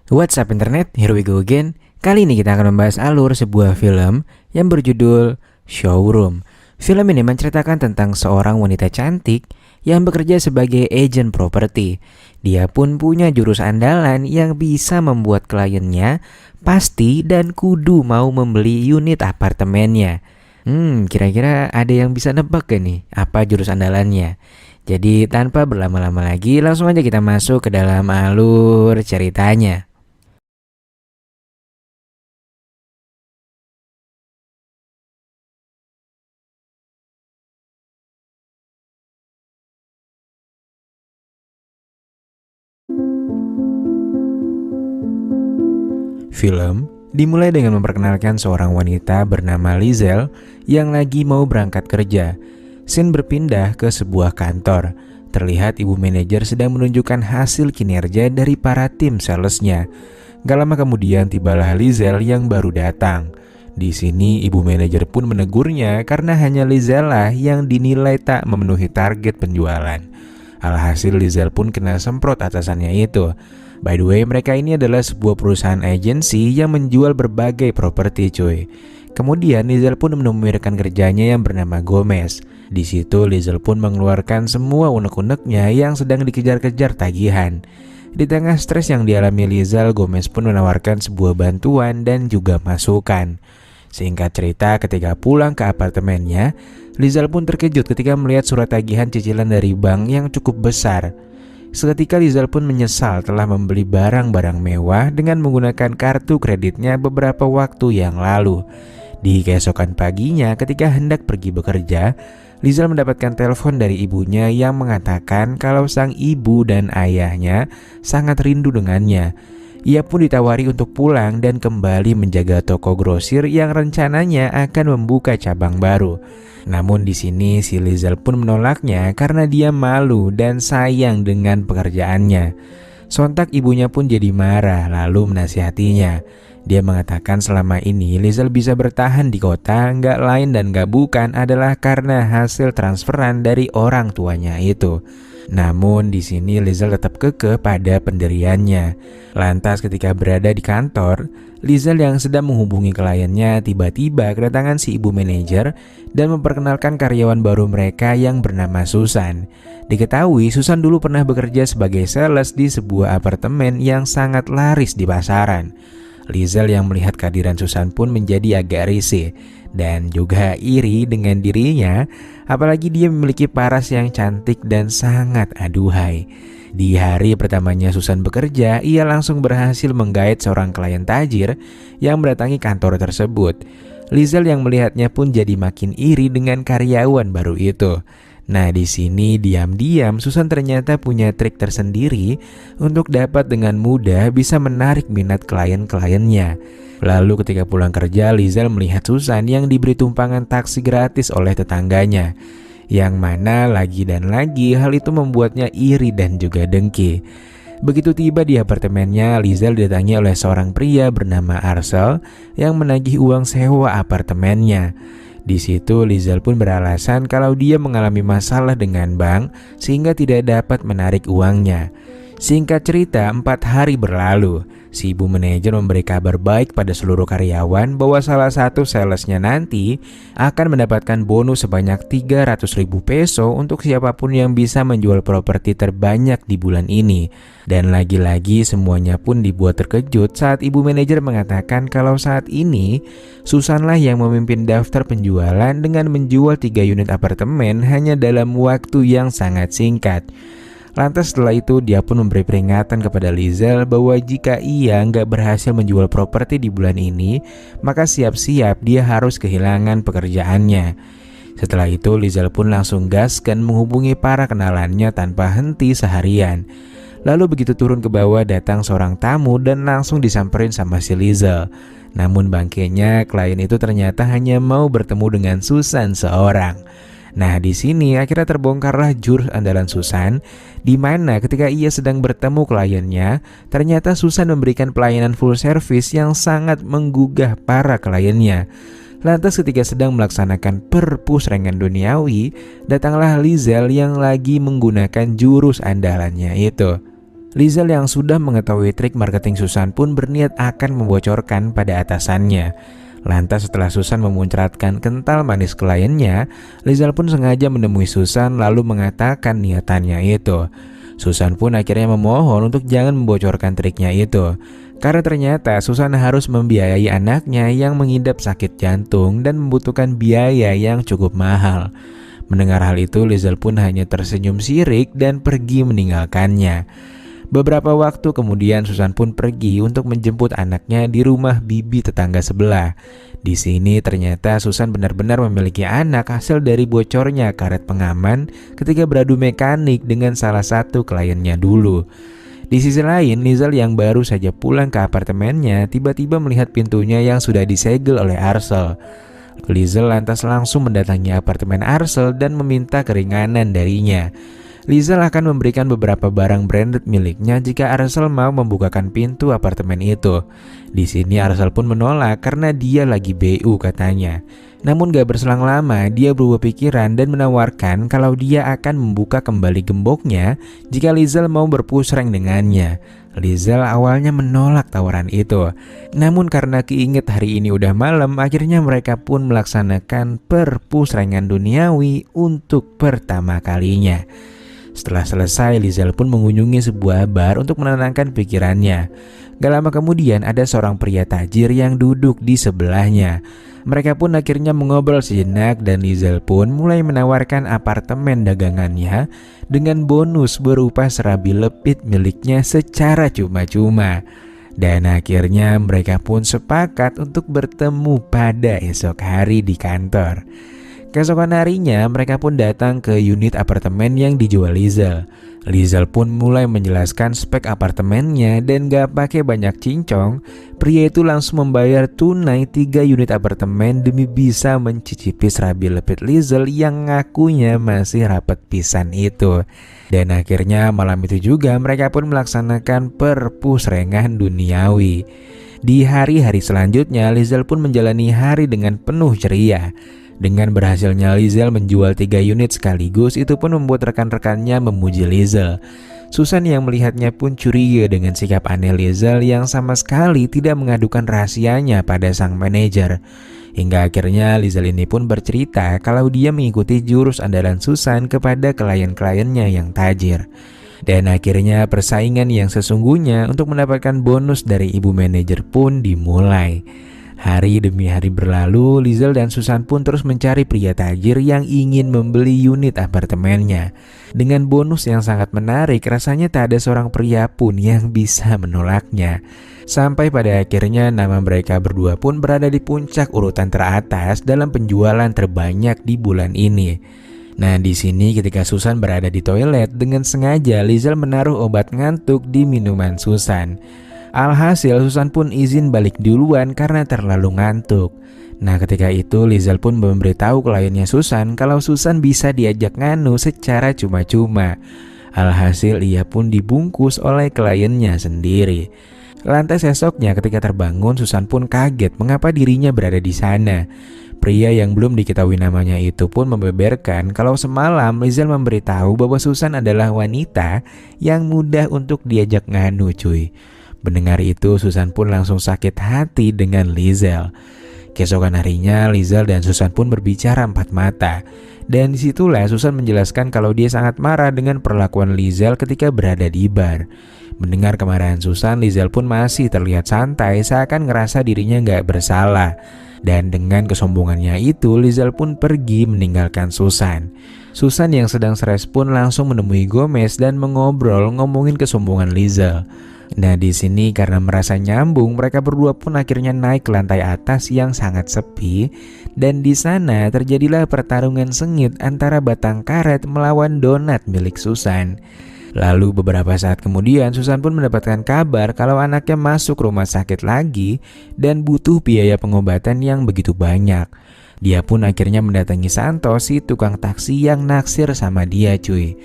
What's up internet, here we go again. Kali ini kita akan membahas alur sebuah film yang berjudul Showroom. Film ini menceritakan tentang seorang wanita cantik yang bekerja sebagai agen properti. Dia pun punya jurus andalan yang bisa membuat kliennya pasti dan kudu mau membeli unit apartemennya. Kira-kira ada yang bisa nebak gak nih apa jurus andalannya? Jadi tanpa berlama-lama lagi, langsung aja kita masuk ke dalam alur ceritanya. Film dimulai dengan memperkenalkan seorang wanita bernama Lizel yang lagi mau berangkat kerja. Scene berpindah ke sebuah kantor. Terlihat ibu manajer sedang menunjukkan hasil kinerja dari para tim salesnya. Gak lama kemudian tibalah Lizel yang baru datang. Di sini ibu manajer pun menegurnya karena hanya Lizel lah yang dinilai tak memenuhi target penjualan. Alhasil Lizel pun kena semprot atasannya itu. By the way, mereka ini adalah sebuah perusahaan agensi yang menjual berbagai properti cuy. Kemudian Lizel pun menemui rekan kerjanya yang bernama Gomez. Di situ Lizel pun mengeluarkan semua unek-uneknya yang sedang dikejar-kejar tagihan. Di tengah stres yang dialami Lizel, Gomez pun menawarkan sebuah bantuan dan juga masukan. Singkat cerita, ketika pulang ke apartemennya, Lizel pun terkejut ketika melihat surat tagihan cicilan dari bank yang cukup besar. Seketika Lizel pun menyesal telah membeli barang-barang mewah dengan menggunakan kartu kreditnya beberapa waktu yang lalu. Di keesokan paginya ketika hendak pergi bekerja, Lizel mendapatkan telepon dari ibunya yang mengatakan kalau sang ibu dan ayahnya sangat rindu dengannya. Ia pun ditawari untuk pulang dan kembali menjaga toko grosir yang rencananya akan membuka cabang baru. Namun di sini si Lizel pun menolaknya karena dia malu dan sayang dengan pekerjaannya. Sontak ibunya pun jadi marah lalu menasihatinya. Dia mengatakan selama ini Lizel bisa bertahan di kota nggak lain dan nggak bukan adalah karena hasil transferan dari orang tuanya itu. Namun di sini Lizel tetap kekeh pada pendiriannya. Lantas ketika berada di kantor, Lizel yang sedang menghubungi kliennya tiba-tiba kedatangan si ibu manajer dan memperkenalkan karyawan baru mereka yang bernama Susan. Diketahui Susan dulu pernah bekerja sebagai sales di sebuah apartemen yang sangat laris di pasaran. Lizel yang melihat kehadiran Susan pun menjadi agak risih dan juga iri dengan dirinya, apalagi dia memiliki paras yang cantik dan sangat aduhai. Di hari pertamanya Susan bekerja, ia langsung berhasil menggait seorang klien tajir yang mendatangi kantor tersebut. Lizel yang melihatnya pun jadi makin iri dengan karyawan baru itu. Nah, di sini diam-diam Susan ternyata punya trik tersendiri untuk dapat dengan mudah bisa menarik minat klien-kliennya. Lalu ketika pulang kerja, Lizel melihat Susan yang diberi tumpangan taksi gratis oleh tetangganya. Yang mana lagi dan lagi hal itu membuatnya iri dan juga dengki. Begitu tiba di apartemennya, Lizel didatangi oleh seorang pria bernama Arcel yang menagih uang sewa apartemennya. Di situ Lizel pun beralasan kalau dia mengalami masalah dengan bank sehingga tidak dapat menarik uangnya. Singkat cerita, 4 hari berlalu. Si ibu manajer memberi kabar baik pada seluruh karyawan bahwa salah satu salesnya nanti akan mendapatkan bonus sebanyak 300.000 peso untuk siapapun yang bisa menjual properti terbanyak di bulan ini. Dan lagi-lagi semuanya pun dibuat terkejut saat ibu manajer mengatakan kalau saat ini Susanlah yang memimpin daftar penjualan dengan menjual 3 unit apartemen hanya dalam waktu yang sangat singkat. Lantas setelah itu dia pun memberi peringatan kepada Lizel bahwa jika ia nggak berhasil menjual properti di bulan ini, maka siap-siap dia harus kehilangan pekerjaannya. Setelah itu Lizel pun langsung gaskan menghubungi para kenalannya tanpa henti seharian. Lalu begitu turun ke bawah datang seorang tamu dan langsung disamperin sama si Lizel. Namun bangkainya klien itu ternyata hanya mau bertemu dengan Susan seorang. Nah, di sini akhirnya terbongkarlah jurus andalan Susan, di mana ketika ia sedang bertemu kliennya, ternyata Susan memberikan pelayanan full service yang sangat menggugah para kliennya. Lantas ketika sedang melaksanakan perpusrengan duniawi, datanglah Lizel yang lagi menggunakan jurus andalannya itu. Lizelle yang sudah mengetahui trik marketing Susan pun berniat akan membocorkan pada atasannya. Lantas setelah Susan memuncratkan kental manis kliennya, Lizelle pun sengaja menemui Susan lalu mengatakan niatannya itu. Susan pun akhirnya memohon untuk jangan membocorkan triknya itu, karena ternyata Susan harus membiayai anaknya yang mengidap sakit jantung dan membutuhkan biaya yang cukup mahal. Mendengar hal itu, Lizelle pun hanya tersenyum sirik dan pergi meninggalkannya. Beberapa waktu kemudian Susan pun pergi untuk menjemput anaknya di rumah bibi tetangga sebelah. Di sini ternyata Susan benar-benar memiliki anak hasil dari bocornya karet pengaman ketika beradu mekanik dengan salah satu kliennya dulu. Di sisi lain, Lizelle yang baru saja pulang ke apartemennya tiba-tiba melihat pintunya yang sudah disegel oleh Arcel. Lizelle lantas langsung mendatangi apartemen Arcel dan meminta keringanan darinya. Lizelle akan memberikan beberapa barang branded miliknya jika Arcel mau membukakan pintu apartemen itu. Di sini Arcel pun menolak karena dia lagi BU katanya. Namun gak berselang lama dia berubah pikiran dan menawarkan kalau dia akan membuka kembali gemboknya jika Lizelle mau berpusreng dengannya. Lizelle awalnya menolak tawaran itu. Namun karena keinget hari ini udah malam, akhirnya mereka pun melaksanakan perpusrengan duniawi untuk pertama kalinya. Setelah selesai, Lizelle pun mengunjungi sebuah bar untuk menenangkan pikirannya. Gak lama kemudian ada seorang pria tajir yang duduk di sebelahnya. Mereka pun akhirnya mengobrol sejenak dan Lizelle pun mulai menawarkan apartemen dagangannya dengan bonus berupa serabi lepit miliknya secara cuma-cuma. Dan akhirnya mereka pun sepakat untuk bertemu pada esok hari di kantor. Keesokan harinya mereka pun datang ke unit apartemen yang dijual Lizelle. Lizelle pun mulai menjelaskan spek apartemennya dan gak pakai banyak cincong, pria itu langsung membayar tunai 3 unit apartemen demi bisa mencicipi serabi lepit Lizelle yang ngakunya masih rapat pisan itu. Dan akhirnya malam itu juga mereka pun melaksanakan perpusrengan duniawi. Di hari-hari selanjutnya Lizelle pun menjalani hari dengan penuh ceria. Dengan berhasilnya Lizelle menjual 3 unit sekaligus, itu pun membuat rekan-rekannya memuji Lizelle. Susan yang melihatnya pun curiga dengan sikap aneh Lizelle yang sama sekali tidak mengadukan rahasianya pada sang manajer. Hingga akhirnya Lizelle ini pun bercerita kalau dia mengikuti jurus andalan Susan kepada klien-kliennya yang tajir. Dan akhirnya persaingan yang sesungguhnya untuk mendapatkan bonus dari ibu manajer pun dimulai. Hari demi hari berlalu, Lizelle dan Susan pun terus mencari pria tajir yang ingin membeli unit apartemennya. Dengan bonus yang sangat menarik, rasanya tak ada seorang pria pun yang bisa menolaknya. Sampai pada akhirnya nama mereka berdua pun berada di puncak urutan teratas dalam penjualan terbanyak di bulan ini. Nah, di sini ketika Susan berada di toilet, dengan sengaja Lizelle menaruh obat ngantuk di minuman Susan. Alhasil Susan pun izin balik duluan karena terlalu ngantuk. Nah, ketika itu Lizelle pun memberitahu kliennya Susan kalau Susan bisa diajak nganu secara cuma-cuma. Alhasil ia pun dibungkus oleh kliennya sendiri. Lantas esoknya ketika terbangun, Susan pun kaget mengapa dirinya berada di sana. Pria yang belum diketahui namanya itu pun membeberkan kalau semalam Lizelle memberitahu bahwa Susan adalah wanita yang mudah untuk diajak nganu cuy. Mendengar itu, Susan pun langsung sakit hati dengan Lizelle. Keesokan harinya, Lizelle dan Susan pun berbicara empat mata. Dan disitulah Susan menjelaskan kalau dia sangat marah dengan perlakuan Lizelle ketika berada di bar. Mendengar kemarahan Susan, Lizelle pun masih terlihat santai seakan ngerasa dirinya gak bersalah. Dan dengan kesombongannya itu, Lizelle pun pergi meninggalkan Susan. Susan yang sedang stres pun langsung menemui Gomez dan mengobrol ngomongin kesombongan Lizelle. Nah, di sini karena merasa nyambung, mereka berdua pun akhirnya naik ke lantai atas yang sangat sepi, dan di sana terjadilah pertarungan sengit antara batang karet melawan donat milik Susan. Lalu beberapa saat kemudian Susan pun mendapatkan kabar kalau anaknya masuk rumah sakit lagi dan butuh biaya pengobatan yang begitu banyak. Dia pun akhirnya mendatangi Santos, si tukang taksi yang naksir sama dia cuy.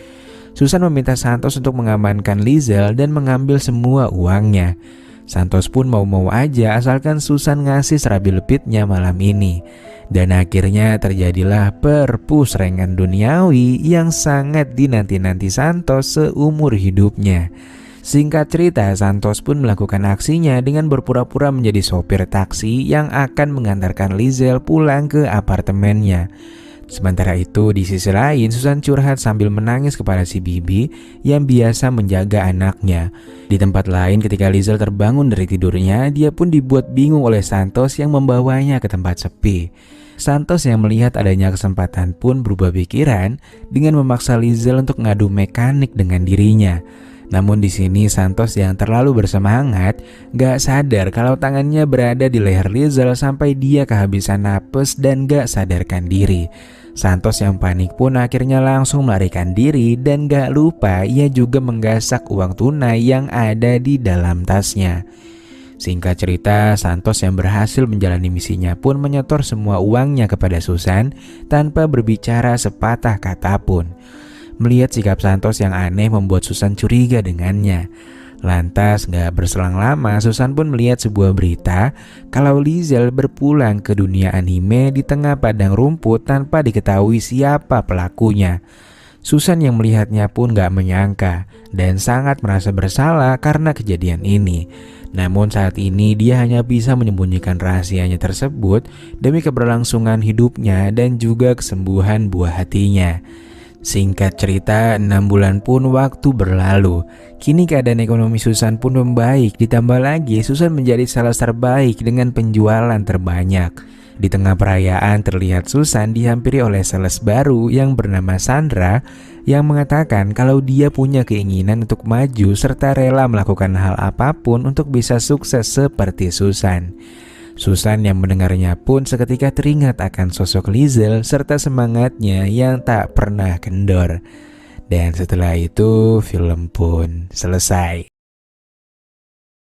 Susan meminta Santos untuk mengamankan Lizelle dan mengambil semua uangnya. Santos pun mau-mau aja asalkan Susan ngasih serabi lepitnya malam ini. Dan akhirnya terjadilah perpusrengan duniawi yang sangat dinanti-nanti Santos seumur hidupnya. Singkat cerita, Santos pun melakukan aksinya dengan berpura-pura menjadi sopir taksi yang akan mengantarkan Lizel pulang ke apartemennya. Sementara itu, di sisi lain, Susan curhat sambil menangis kepada si Bibi yang biasa menjaga anaknya. Di tempat lain, ketika Lizel terbangun dari tidurnya, dia pun dibuat bingung oleh Santos yang membawanya ke tempat sepi. Santos yang melihat adanya kesempatan pun berubah pikiran dengan memaksa Lizel untuk ngadu mekanik dengan dirinya. Namun di sini Santos yang terlalu bersemangat gak sadar kalau tangannya berada di leher Lizel sampai dia kehabisan napas dan gak sadarkan diri. Santos yang panik pun akhirnya langsung melarikan diri dan gak lupa ia juga menggasak uang tunai yang ada di dalam tasnya. Singkat cerita, Santos yang berhasil menjalani misinya pun menyetor semua uangnya kepada Susan tanpa berbicara sepatah kata pun. Melihat sikap Santos yang aneh membuat Susan curiga dengannya. Lantas gak berselang lama, Susan pun melihat sebuah berita kalau Lizel berpulang ke dunia anime di tengah padang rumput tanpa diketahui siapa pelakunya. Susan yang melihatnya pun gak menyangka dan sangat merasa bersalah karena kejadian ini. Namun saat ini dia hanya bisa menyembunyikan rahasianya tersebut demi keberlangsungan hidupnya dan juga kesembuhan buah hatinya. Singkat cerita, 6 bulan pun waktu berlalu. Kini keadaan ekonomi Susan pun membaik, ditambah lagi Susan menjadi sales terbaik dengan penjualan terbanyak. Di tengah perayaan terlihat Susan dihampiri oleh sales baru yang bernama Sandra yang mengatakan kalau dia punya keinginan untuk maju serta rela melakukan hal apapun untuk bisa sukses seperti Susan. Susan yang mendengarnya pun seketika teringat akan sosok Lizel serta semangatnya yang tak pernah kendor. Dan setelah itu film pun selesai.